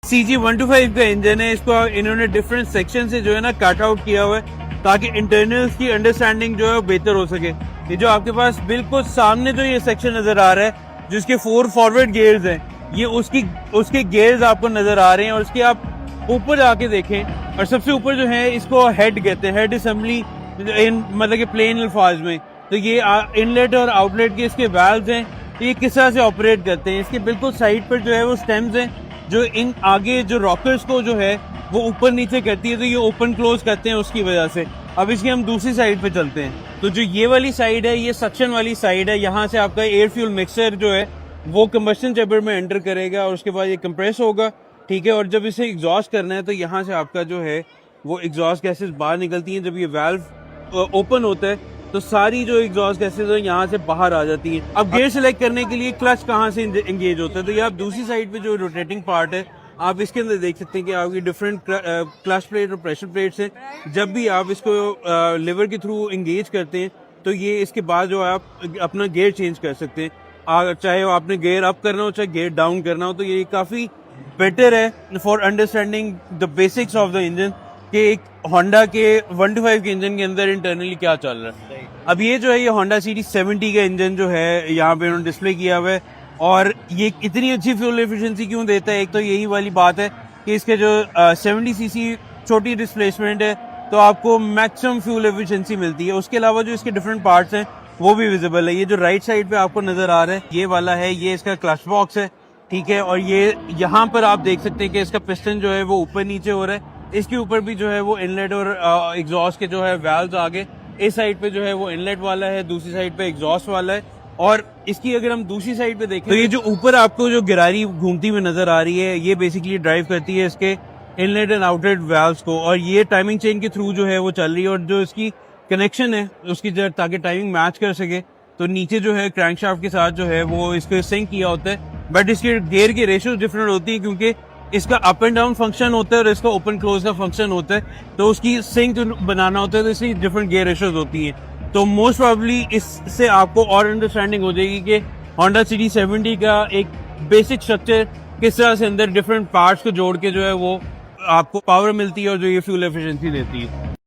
CG125 का engine है। इसको इन्होंने डिफरेंट सेक्शन से जो है ना कट आउट किया हुआ है ताकि इंटरनल्स की अंडरस्टैंडिंग जो है बेहतर हो सके। ये जो आपके पास बिल्कुल सामने जो ये सेक्शन नजर आ रहा है जिसके 4 फॉरवर्ड गियर्स हैं, ये उसके गियर्स आपको नजर आ रहे हैं। और उसके आप ऊपर जाके देखें और सबसे ऊपर जो है इसको हेड कहते हैं, हेड असेंबली मतलब कि प्लेन अल्फाज में। तो ये इनलेट और आउटलेट के इसके वाल्व्स हैं, ये किस तरह से ऑपरेट करते हैं। इसके बिल्कुल साइड पर जो है वो स्टेम्स हैं जो इन आगे जो रॉकर्स को जो है वो ऊपर नीचे करती है, तो ये ओपन क्लोज करते हैं उसकी वजह से। अब इसकी हम दूसरी साइड पे चलते हैं। तो जो ये वाली साइड है ये सक्शन वाली साइड है। यहाँ से आपका एयर फ्यूल मिक्सर जो है वो कंबस्शन चैम्बर में एंटर करेगा और उसके बाद ये कंप्रेस होगा, ठीक है। और जब इसे एग्जॉस्ट करना है तो यहाँ से आपका जो है वो एग्जॉस्ट गैसेस बाहर निकलती हैं। जब ये वाल्व ओपन होता है तो सारी जो एग्जॉस्ट गैसेस है यहाँ से बाहर आ जाती है। अब गियर सेलेक्ट करने के लिए क्लच कहाँ से एंगेज होता है, तो ये आप दूसरी साइड पे जो रोटेटिंग पार्ट है आप इसके अंदर देख सकते हैं कि आपकी डिफरेंट क्लच प्लेट और प्रेशर प्लेट्स हैं। जब भी आप इसको लिवर के थ्रू एंगेज करते हैं तो ये इसके बाद जो आप अपना गियर चेंज कर सकते हैं, चाहे आपने गियर अप करना हो चाहे गियर डाउन करना हो। तो ये काफी बेटर है for understanding the basics of the engine कि एक होंडा के 125 के इंजन के अंदर इंटरनली क्या चल रहा है। अब ये जो है ये होंडा CD70 का इंजन जो है यहाँ पे उन्होंने डिस्प्ले किया हुआ है। और ये इतनी अच्छी फ्यूल एफिशिएंसी क्यों देता है, एक तो यही वाली बात है कि इसके जो 70 सीसी छोटी डिस्प्लेसमेंट है तो आपको मैक्सिमम फ्यूल एफिशिएंसी मिलती है। उसके अलावा जो इसके डिफरेंट पार्ट्स हैं वो भी विजिबल है। ये जो राइट साइड पे आपको नजर आ रहा है ये वाला है, ये इसका क्लच बॉक्स है, ठीक है। और ये यहाँ पर आप देख सकते हैं कि इसका पिस्टन जो है वो ऊपर नीचे हो रहा है। इसके ऊपर भी जो है वो इनलेट और एग्जॉस्ट के जो है वाल्व्स आगे, इस साइड पे जो है वो इनलेट वाला है, दूसरी साइड पे एग्जॉस्ट वाला है। और इसकी अगर हम दूसरी साइड पे देखें तो ये जो ऊपर आपको जो गिरारी घूमती हुई नजर आ रही है ये बेसिकली ड्राइव करती है इसके इनलेट एंड आउटलेट वाल्व्स को। और ये टाइमिंग चेन के थ्रू जो है वो चल रही है। और जो इसकी कनेक्शन है उसकी ताकि टाइमिंग मैच कर सके तो नीचे जो है क्रैंकशाफ्ट के साथ जो है वो इसको सिंक किया होता है। बट इसके गियर की रेशियो डिफरेंट होती है क्योंकि इसका अप एंड डाउन फंक्शन होता है और इसका ओपन क्लोज का फंक्शन होता है। तो उसकी सिंक बनाना होता है तो इसकी डिफरेंट गियर रेशियोज होती हैं। तो मोस्ट प्रॉब्ली इससे आपको और अंडरस्टैंडिंग हो जाएगी कि होंडा CD70 का एक बेसिक स्ट्रक्चर किस तरह से अंदर डिफरेंट पार्ट्स को जोड़ के जो है वो आपको पावर मिलती है और जो ये फ्यूल एफिशिएंसी देती है।